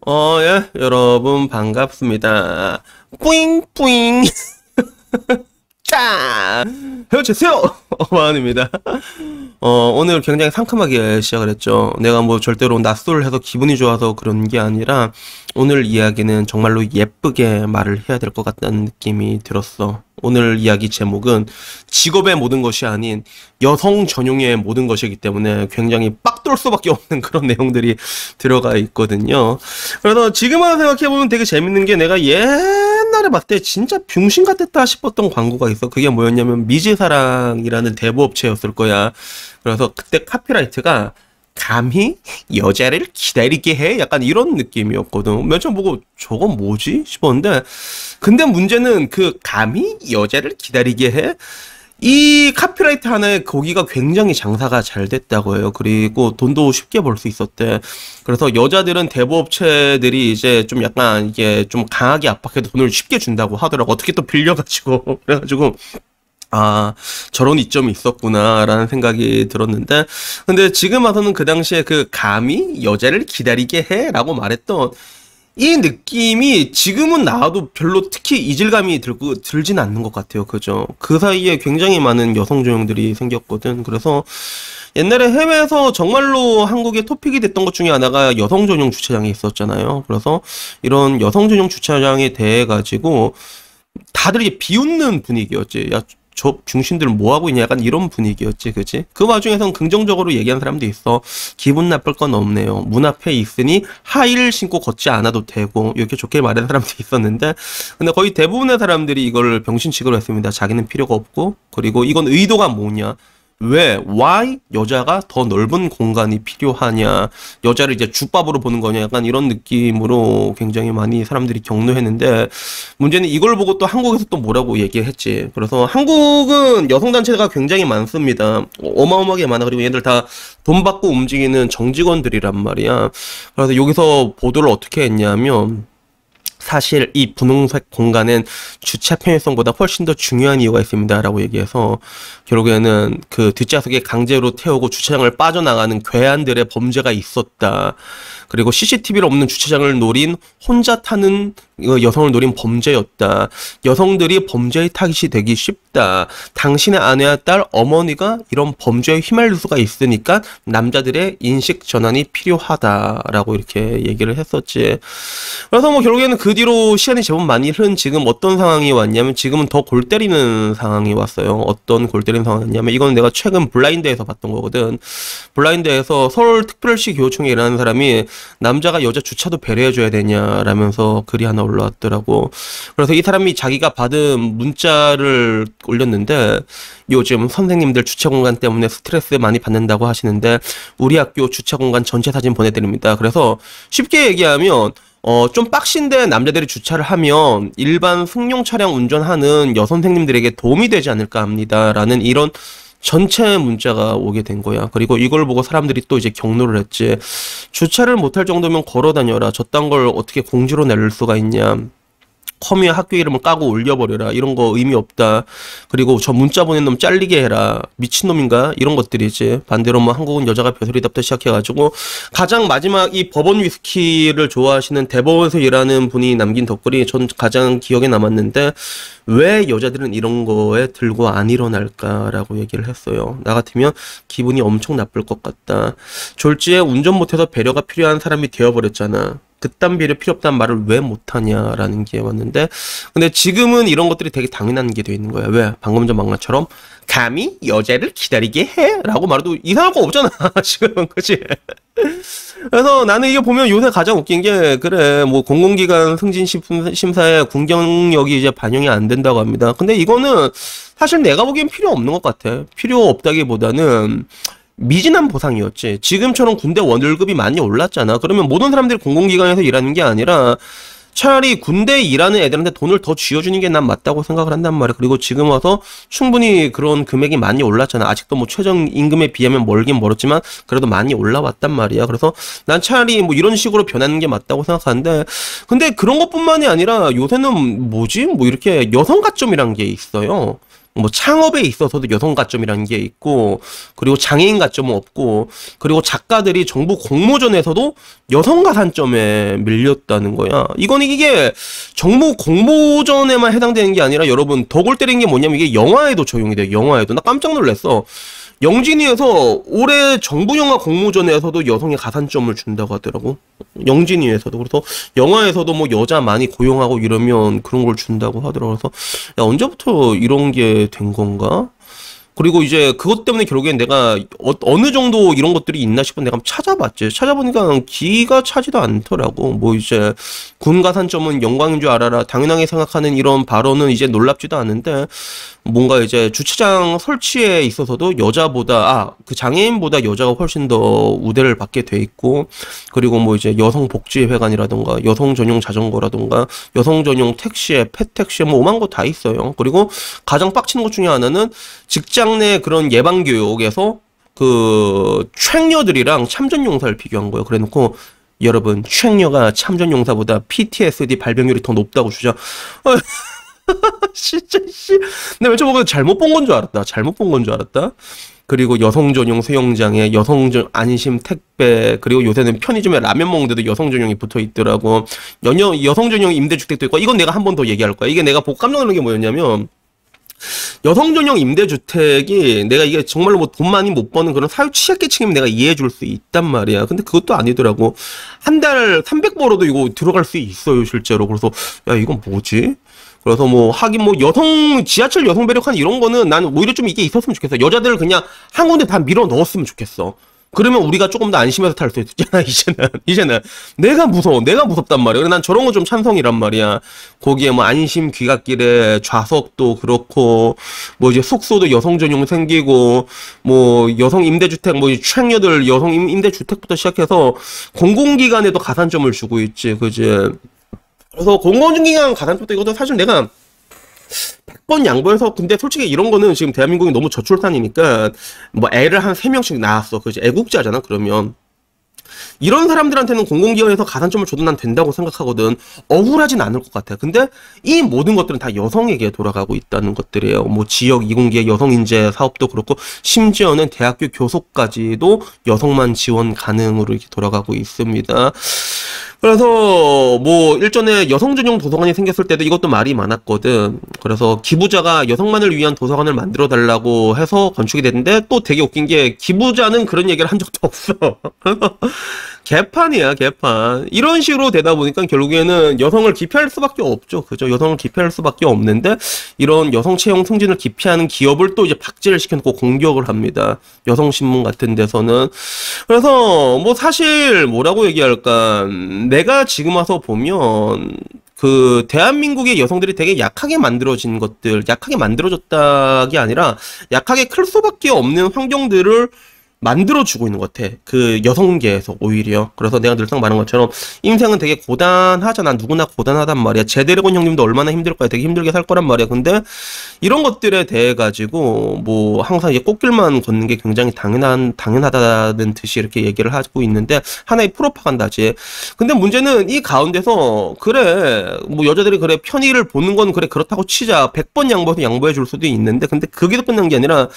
예, 여러분 반갑습니다. 뿌잉뿌잉. 자, 헤어지세요. 어만입니다. 오늘 굉장히 상큼하게 시작을 했죠. 내가 뭐 절대로 낯설을 해서 기분이 좋아서 그런 게 아니라 오늘 이야기는 정말로 예쁘게 말을 해야 될 것 같다는 느낌이 들었어. 오늘 이야기 제목은 직업의 모든 것이 아닌 여성 전용의 모든 것이기 때문에 굉장히 빡돌 수밖에 없는 그런 내용들이 들어가 있거든요. 그래서 지금 와서 생각해보면 되게 재밌는 게 내가 옛날에 봤을 때 진짜 병신 같았다 싶었던 광고가 있어. 그게 뭐였냐면 미지사랑이라는 대부업체였을 거야. 그래서 그때 카피라이트가 감히 여자를 기다리게 해? 약간 이런 느낌이었거든. 몇 점 보고 저건 뭐지? 싶었는데 근데 문제는 그 감히 여자를 기다리게 해? 이 카피라이트 하나에 거기가 굉장히 장사가 잘 됐다고 해요. 그리고 돈도 쉽게 벌 수 있었대. 그래서 여자들은 대부업체들이 이제 좀 약간 이게 좀 강하게 압박해도 돈을 쉽게 준다고 하더라고. 어떻게 또 빌려가지고. 그래가지고 아, 저런 이점이 있었구나라는 생각이 들었는데, 근데 지금 와서는 그 당시에 그 감히 여자를 기다리게 해? 라고 말했던 이 느낌이 지금은 나와도 별로 특히 이질감이 들진 않는 것 같아요. 그죠? 그 사이에 굉장히 많은 여성 조형들이 생겼거든. 그래서 옛날에 해외에서 정말로 한국의 토픽이 됐던 것 중에 하나가 여성 전용 주차장이 있었잖아요. 그래서 이런 여성 전용 주차장에 대해 가지고 다들 이게 비웃는 분위기였지. 야, 저 중신들 뭐하고 있냐 약간 이런 분위기였지, 그치? 그 와중에선 긍정적으로 얘기하는 사람도 있어. 기분 나쁠 건 없네요. 문 앞에 있으니 하의를 신고 걷지 않아도 되고 이렇게 좋게 말하는 사람도 있었는데, 근데 거의 대부분의 사람들이 이걸 병신치기로 했습니다. 자기는 필요가 없고, 그리고 이건 의도가 뭐냐, 왜, why 여자가 더 넓은 공간이 필요하냐, 여자를 이제 죽밥으로 보는 거냐, 약간 이런 느낌으로 굉장히 많이 사람들이 격노했는데, 문제는 이걸 보고 또 한국에서 또 뭐라고 얘기했지. 그래서 한국은 여성단체가 굉장히 많습니다. 어마어마하게 많아. 그리고 얘들 다 돈 받고 움직이는 정직원들이란 말이야. 그래서 여기서 보도를 어떻게 했냐면, 사실 이 분홍색 공간은 주차 편의성보다 훨씬 더 중요한 이유가 있습니다 라고 얘기해서, 결국에는 그 뒷좌석에 강제로 태우고 주차장을 빠져나가는 괴한들의 범죄가 있었다. 그리고 CCTV를 없는 주차장을 노린, 혼자 타는 여성을 노린 범죄였다. 여성들이 범죄의 타깃이 되기 쉽다. 당신의 아내와 딸, 어머니가 이런 범죄에 휘말릴 수가 있으니까 남자들의 인식 전환이 필요하다라고 이렇게 얘기를 했었지. 그래서 뭐 결국에는 그 뒤로 시간이 제법 많이 흐른 지금 어떤 상황이 왔냐면, 지금은 더 골 때리는 상황이 왔어요. 어떤 골 때리는 상황이었냐면, 이건 내가 최근 블라인드에서 봤던 거거든. 블라인드에서 서울특별시 교육청에 일하는 사람이 남자가 여자 주차도 배려해줘야 되냐라면서 글이 하나 올라왔더라고. 그래서 이 사람이 자기가 받은 문자를 올렸는데, 요즘 선생님들 주차 공간 때문에 스트레스 많이 받는다고 하시는데 우리 학교 주차 공간 전체 사진 보내드립니다. 그래서 쉽게 얘기하면 좀 빡신데 남자들이 주차를 하면 일반 승용 차량 운전하는 여선생님들에게 도움이 되지 않을까 합니다 라는 이런 전체 문자가 오게 된 거야. 그리고 이걸 보고 사람들이 또 이제 격노를 했지. 주차를 못할 정도면 걸어 다녀라. 저딴 걸 어떻게 공지로 낼 수가 있냐. 커뮤에 학교 이름을 까고 올려버려라. 이런 거 의미 없다. 그리고 저 문자 보낸 놈 잘리게 해라. 미친놈인가? 이런 것들이지. 반대로 뭐 한국은 여자가 벼슬이답다 시작해가지고, 가장 마지막 이 버번 위스키를 좋아하시는 대법원에서 일하는 분이 남긴 댓글이 전 가장 기억에 남았는데, 왜 여자들은 이런 거에 들고 안 일어날까라고 얘기를 했어요. 나 같으면 기분이 엄청 나쁠 것 같다. 졸지에 운전 못해서 배려가 필요한 사람이 되어버렸잖아. 그딴 배려 필요 없다는 말을 왜 못하냐라는 게 왔는데, 근데 지금은 이런 것들이 되게 당연한 게 돼 있는 거야. 왜? 방금 전 막나처럼 감히 여자를 기다리게 해? 라고 말해도 이상할 거 없잖아. 지금, 그치? 그래서 나는 이게 보면 요새 가장 웃긴 게, 그래 뭐 공공기관 승진 심사에 군경력이 이제 반영이 안 된다고 합니다. 근데 이거는 사실 내가 보기엔 필요 없는 것 같아. 필요 없다기보다는 미진한 보상이었지. 지금처럼 군대 월급이 많이 올랐잖아. 그러면 모든 사람들이 공공기관에서 일하는 게 아니라 차라리 군대에 일하는 애들한테 돈을 더 쥐어주는 게 난 맞다고 생각을 한단 말이야. 그리고 지금 와서 충분히 그런 금액이 많이 올랐잖아. 아직도 뭐 최저임금에 비하면 멀긴 멀었지만 그래도 많이 올라왔단 말이야. 그래서 난 차라리 뭐 이런 식으로 변하는 게 맞다고 생각하는데, 근데 그런 것뿐만이 아니라 요새는 뭐지? 뭐 이렇게 여성 가점이란 게 있어요. 뭐 창업에 있어서도 여성 가점이라는 게 있고, 그리고 장애인 가점은 없고, 그리고 작가들이 정부 공모전에서도 여성 가산점에 밀렸다는 거야. 이게 정부 공모전에만 해당되는 게 아니라 여러분 더 골 때리는 게 뭐냐면 이게 영화에도 적용이 돼요. 영화에도. 나 깜짝 놀랐어. 영진이에서 올해 정부 영화 공모전에서도 여성의 가산점을 준다고 하더라고. 영진이에서도. 그래서 영화에서도 뭐 여자 많이 고용하고 이러면 그런 걸 준다고 하더라고. 그래서 야, 언제부터 이런 게 된 건가? 그리고 이제 그것 때문에 결국엔 내가 어느 정도 이런 것들이 있나 싶은 내가 한번 찾아봤지. 찾아보니까 기가 차지도 않더라고. 뭐 이제 군 가산점은 영광인 줄 알아라. 당연하게 생각하는 이런 발언은 이제 놀랍지도 않은데 뭔가 이제 주차장 설치에 있어서도 그 장애인보다 여자가 훨씬 더 우대를 받게 돼 있고, 그리고 뭐 이제 여성 복지회관이라던가 여성 전용 자전거라던가 여성 전용 택시에 펫택시에 뭐 오만 거 다 있어요. 그리고 가장 빡치는 것 중에 하나는 직장 내 그런 예방 교육에서 그 최악녀들이랑 참전용사를 비교한 거예요. 그래놓고 여러분 최악녀가 참전용사보다 PTSD 발병률이 더 높다고 주자. 진짜 씨. 근데 왜 저거 잘못 본 건 줄 알았다. 잘못 본 건 줄 알았다. 그리고 여성 전용 수영장에 여성 안심 택배, 그리고 요새는 편의점에 라면 먹는데도 여성 전용이 붙어 있더라고. 여성 전용 임대주택도 있고. 이건 내가 한 번 더 얘기할 거야. 이게 내가 보고 깜짝 놀란 게 뭐였냐면, 여성 전용 임대주택이 내가 이게 정말로 뭐 돈 많이 못 버는 그런 사회 취약계층이면 내가 이해해 줄 수 있단 말이야. 근데 그것도 아니더라고. 한 달 300 벌어도 이거 들어갈 수 있어요, 실제로. 그래서 야, 이건 뭐지? 그래서 뭐 하긴 뭐 지하철 여성 배려칸 이런 거는 난 오히려 좀 이게 있었으면 좋겠어. 여자들을 그냥 한 군데 다 밀어 넣었으면 좋겠어. 그러면 우리가 조금 더 안심해서 탈 수 있잖아. 이제는 내가 무섭단 말이야. 그래서 난 저런 거 좀 찬성이란 말이야. 거기에 뭐 안심 귀갓길에 좌석도 그렇고, 뭐 이제 숙소도 여성 전용 생기고, 뭐 여성 임대주택, 뭐 최악녀들 여성 임대주택부터 시작해서 공공기관에도 가산점을 주고 있지, 그지? 그래서 공공기관 가산점도 이것도 사실 내가 100번 양보해서, 근데 솔직히 이런 거는 지금 대한민국이 너무 저출산이니까 뭐 애를 한 3명씩 낳았어. 그지? 애국자잖아. 그러면 이런 사람들한테는 공공기관에서 가산점을 줘도 난 된다고 생각하거든. 억울하진 않을 것 같아. 근데 이 모든 것들은 다 여성에게 돌아가고 있다는 것들이에요. 뭐 지역 이공계 여성인재 사업도 그렇고, 심지어는 대학교 교섭까지도 여성만 지원 가능으로 이렇게 돌아가고 있습니다. 그래서 뭐 일전에 여성 전용 도서관이 생겼을 때도 이것도 말이 많았거든. 그래서 기부자가 여성만을 위한 도서관을 만들어 달라고 해서 건축이 됐는데, 또 되게 웃긴 게 기부자는 그런 얘기를 한 적도 없어. 개판이야, 개판. 이런 식으로 되다 보니까 결국에는 여성을 기피할 수밖에 없죠. 그죠? 여성을 기피할 수밖에 없는데, 이런 여성 채용 승진을 기피하는 기업을 또 이제 박제를 시켜놓고 공격을 합니다. 여성신문 같은 데서는. 그래서 뭐 사실 뭐라고 얘기할까. 내가 지금 와서 보면 그 대한민국의 여성들이 되게 약하게 만들어진 것들, 약하게 만들어졌다기 아니라 약하게 클 수밖에 없는 환경들을 만들어주고 있는 것 같아. 그 여성계에서 오히려. 그래서 내가 늘상 말한 것처럼 인생은 되게 고단하잖아. 누구나 고단하단 말이야. 제드래곤 형님도 얼마나 힘들 거야. 되게 힘들게 살 거란 말이야. 근데 이런 것들에 대해 가지고 뭐 항상 이제 꽃길만 걷는 게 굉장히 당연하다는 듯이 이렇게 얘기를 하고 있는데, 하나의 프로파간다지. 근데 문제는 이 가운데서 그래 뭐 여자들이 그래 편의를 보는 건 그래 그렇다고 치자. 100번 양보해서 양보해 줄 수도 있는데, 근데 그게 더 끝난 게 아니라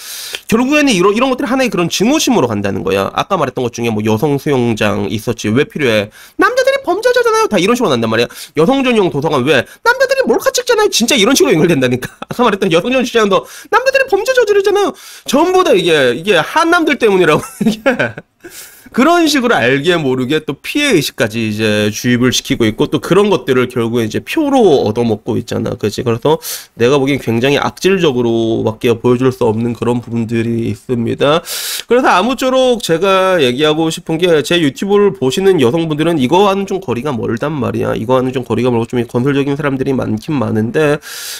결국에는 이런 것들이 하나의 그런 증오심 으로 간다는 거야. 아까 말했던 것 중에 뭐 여성 수영장 있었지. 왜 필요해? 남자들이 범죄자잖아요. 다 이런 식으로 난단 말이야. 여성 전용 도서관 왜? 남자들이 몰카 찍잖아요. 진짜 이런 식으로 연결된다니까. 아까 말했던 여성 전용 주차장도 남자들이 범죄 저지르잖아요. 전부 다 이게 한남들 때문이라고. 이게 그런 식으로 알게 모르게 또 피해 의식까지 이제 주입을 시키고 있고, 또 그런 것들을 결국에 이제 표로 얻어먹고 있잖아. 그치? 그래서 내가 보기엔 굉장히 악질적으로밖에 보여줄 수 없는 그런 부분들이 있습니다. 그래서 아무쪼록 제가 얘기하고 싶은 게, 제 유튜브를 보시는 여성분들은 이거와는 좀 거리가 멀단 말이야. 이거와는 좀 거리가 멀고 좀 건설적인 사람들이 많긴 많은데,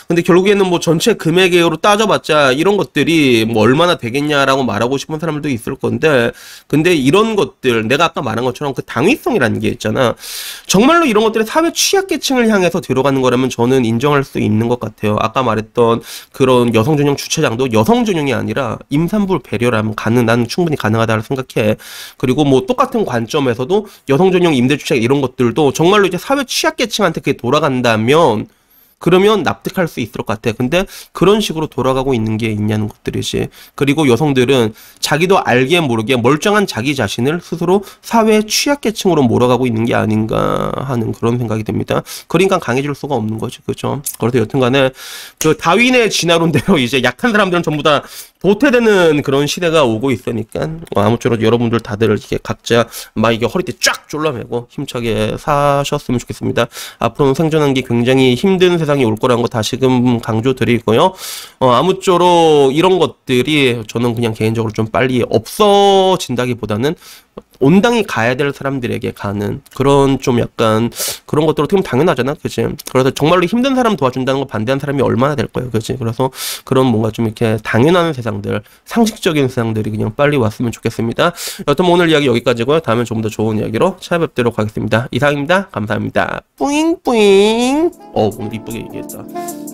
근데 결국에는 뭐 전체 금액으로 따져봤자 이런 것들이 뭐 얼마나 되겠냐라고 말하고 싶은 사람들도 있을 건데, 근데 이런 것들, 내가 아까 말한 것처럼 그 당위성이라는 게 있잖아. 정말로 이런 것들이 사회 취약계층을 향해서 들어가는 거라면 저는 인정할 수 있는 것 같아요. 아까 말했던 그런 여성 전용 주차장도 여성 전용이 아니라 임산부 배려라면 난 충분히 가능하다고 생각해. 그리고 뭐 똑같은 관점에서도 여성 전용 임대주택 이런 것들도 정말로 이제 사회 취약계층한테 그게 돌아간다면 그러면 납득할 수 있을 것 같아. 근데 그런 식으로 돌아가고 있는 게 있냐는 것들이지. 그리고 여성들은 자기도 알게 모르게 멀쩡한 자기 자신을 스스로 사회 취약계층으로 몰아가고 있는 게 아닌가 하는 그런 생각이 듭니다. 그러니까 강해질 수가 없는 거지. 그죠? 그래서 여튼간에 그 다윈의 진화론대로 이제 약한 사람들은 전부 다 도태되는 그런 시대가 오고 있으니까 아무쪼록 여러분들 다들 이렇게 각자 막 이게 허리띠 쫙 졸라매고 힘차게 사셨으면 좋겠습니다. 앞으로는 생존하는 게 굉장히 힘든 세상이 올 거라는 거 다시금 강조드리고요. 아무쪼록 이런 것들이 저는 그냥 개인적으로 좀 빨리 없어진다기보다는 온당히 가야 될 사람들에게 가는 그런 좀 약간 그런 것들 어떻게 보면 당연하잖아, 그치? 그래서 정말로 힘든 사람 도와준다는 거 반대하는 사람이 얼마나 될 거예요, 그치? 그래서 그런 뭔가 좀 이렇게 당연한 세상들, 상식적인 세상들이 그냥 빨리 왔으면 좋겠습니다. 여튼 오늘 이야기 여기까지고요. 다음에 좀 더 좋은 이야기로 찾아뵙도록 하겠습니다. 이상입니다. 감사합니다. 뿌잉뿌잉. 오늘 이쁘게 얘기했다.